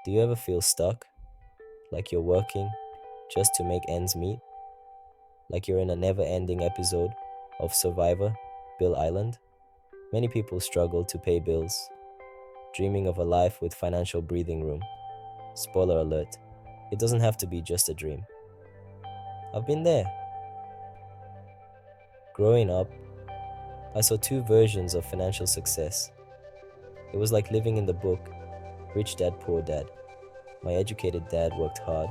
Do you ever feel stuck? Like you're working just to make ends meet? Like you're in a never ending episode of Survivor, Bill Island? Many people struggle to pay bills, dreaming of a life with financial breathing room. Spoiler alert, it doesn't have to be just a dream. I've been there. Growing up, I saw two versions of financial success. It was like living in the book, Rich Dad, Poor Dad. My educated dad worked hard,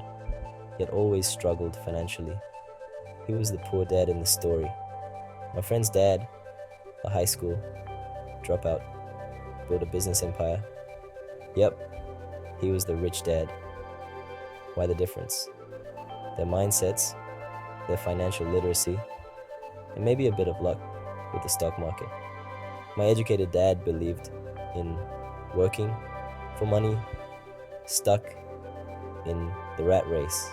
yet always struggled financially. He was the poor dad in the story. My friend's dad, a high school dropout, built a business empire. Yep, he was the rich dad. Why the difference? Their mindsets, their financial literacy, and maybe a bit of luck with the stock market. My educated dad believed in working for money, stuck in the rat race,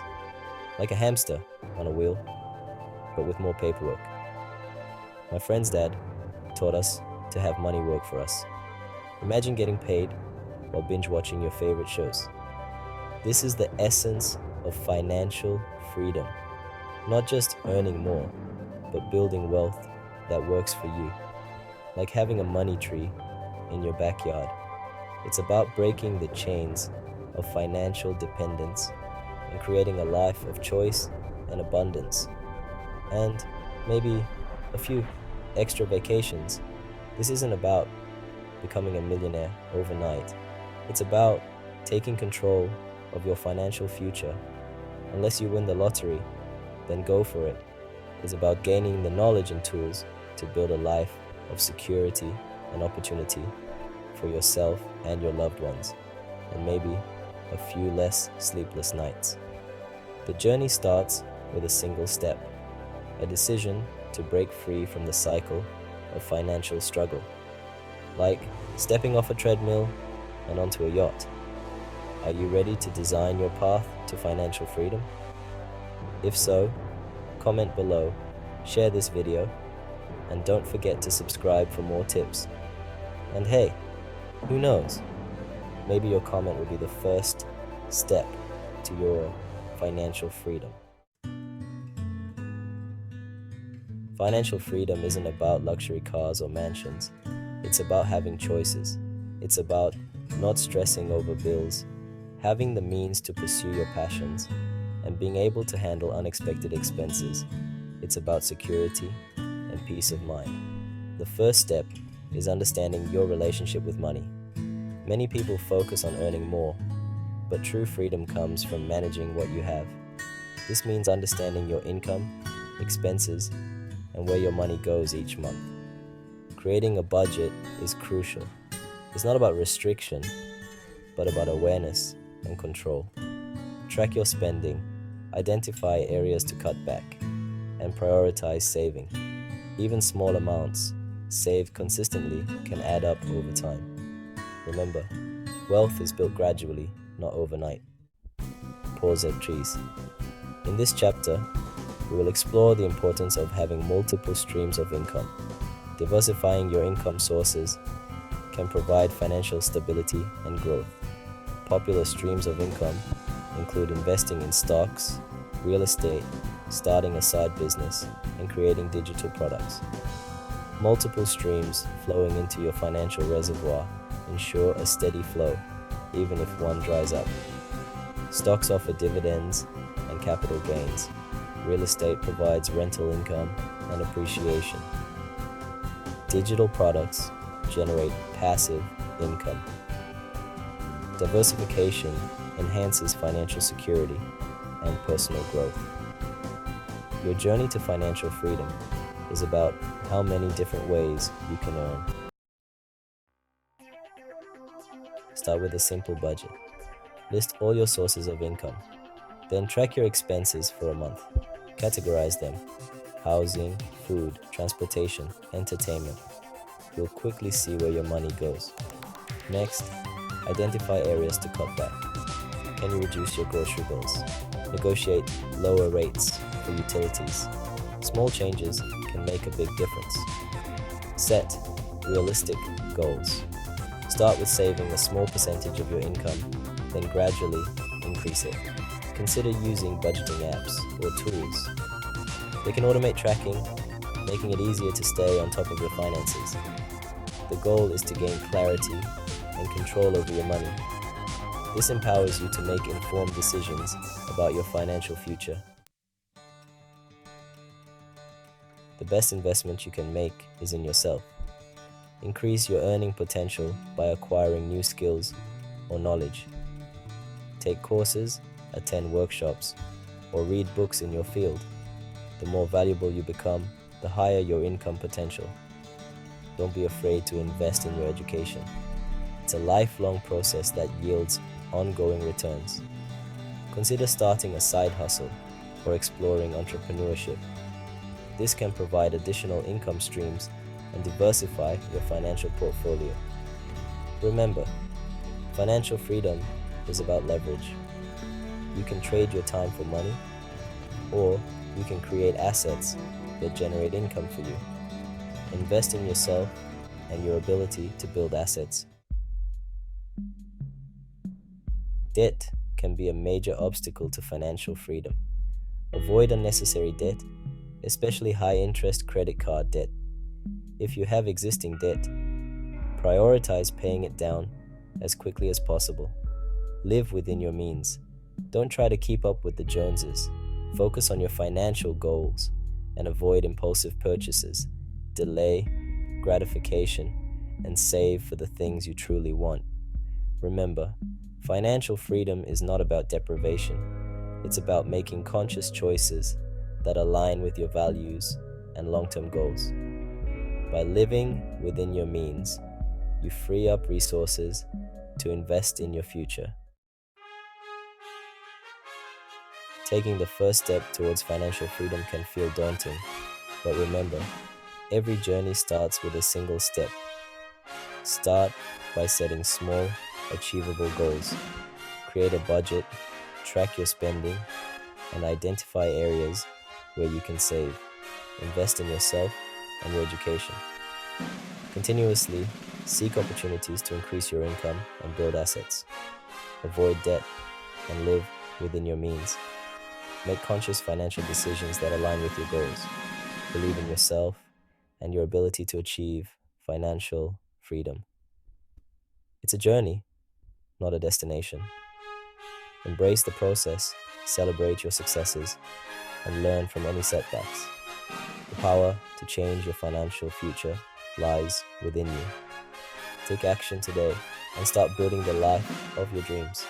like a hamster on a wheel, but with more paperwork. My friend's dad taught us to have money work for us. Imagine getting paid while binge watching your favorite shows. This is the essence of financial freedom. Not just earning more, but building wealth that works for you. Like having a money tree in your backyard. It's about breaking the chains of financial dependence and creating a life of choice and abundance. And maybe a few extra vacations. This isn't about becoming a millionaire overnight. It's about taking control of your financial future. Unless you win the lottery, then go for it. It's about gaining the knowledge and tools to build a life of security and opportunity for yourself and your loved ones, and maybe a few less sleepless nights. The journey starts with a single step, a decision to break free from the cycle of financial struggle, like stepping off a treadmill and onto a yacht. Are you ready to design your path to financial freedom? If so, comment below, share this video, and don't forget to subscribe for more tips. And hey, who knows? Maybe your comment will be the first step to your financial freedom. Financial freedom isn't about luxury cars or mansions. It's about having choices. It's about not stressing over bills, having the means to pursue your passions, and being able to handle unexpected expenses. It's about security and peace of mind. The first step is understanding your relationship with money. Many people focus on earning more, but true freedom comes from managing what you have. This means understanding your income, expenses, and where your money goes each month. Creating a budget is crucial. It's not about restriction, but about awareness and control. Track your spending, identify areas to cut back, and prioritize saving. Even small amounts, saved consistently, can add up over time. Remember, wealth is built gradually, not overnight. Pause at trees. In this chapter, we will explore the importance of having multiple streams of income. Diversifying your income sources can provide financial stability and growth. Popular streams of income include investing in stocks, real estate, starting a side business, and creating digital products. Multiple streams flowing into your financial reservoir ensure a steady flow, even if one dries up. Stocks offer dividends and capital gains. Real estate provides rental income and appreciation. Digital products generate passive income. Diversification enhances financial security and personal growth. Your journey to financial freedom is about how many different ways you can earn. Start with a simple budget. List all your sources of income. Then track your expenses for a month. Categorize them: housing, food, transportation, entertainment. You'll quickly see where your money goes. Next, identify areas to cut back. Can you reduce your grocery bills? Negotiate lower rates for utilities. Small changes can make a big difference. Set realistic goals. Start with saving a small percentage of your income then gradually increase it. Consider using budgeting apps or tools. They can automate tracking, making it easier to stay on top of your finances. The goal is to gain clarity and control over your money. This empowers you to make informed decisions about your financial future. The best investment you can make is in yourself. Increase your earning potential by acquiring new skills or knowledge. Take courses, attend workshops, or read books in your field. The more valuable you become, the higher your income potential. Don't be afraid to invest in your education. It's a lifelong process that yields ongoing returns. Consider starting a side hustle or exploring entrepreneurship. This can provide additional income streams and diversify your financial portfolio. Remember, financial freedom is about leverage. You can trade your time for money, or you can create assets that generate income for you. Invest in yourself and your ability to build assets. Debt can be a major obstacle to financial freedom. Avoid unnecessary debt, especially high-interest credit card debt. If you have existing debt, prioritize paying it down as quickly as possible. Live within your means. Don't try to keep up with the Joneses. Focus on your financial goals and avoid impulsive purchases. Delay gratification and save for the things you truly want. Remember, financial freedom is not about deprivation. It's about making conscious choices that align with your values and long-term goals. By living within your means, you free up resources to invest in your future. Taking the first step towards financial freedom can feel daunting, but remember, every journey starts with a single step. Start by setting small, achievable goals. Create a budget, track your spending, and identify areas where you can save. Invest in yourself and your education. Continuously seek opportunities to increase your income and build assets. Avoid debt and live within your means. Make conscious financial decisions that align with your goals. Believe in yourself and your ability to achieve financial freedom. It's a journey, not a destination. Embrace the process, celebrate your successes, and learn from any setbacks. The power to change your financial future lies within you. Take action today and start building the life of your dreams.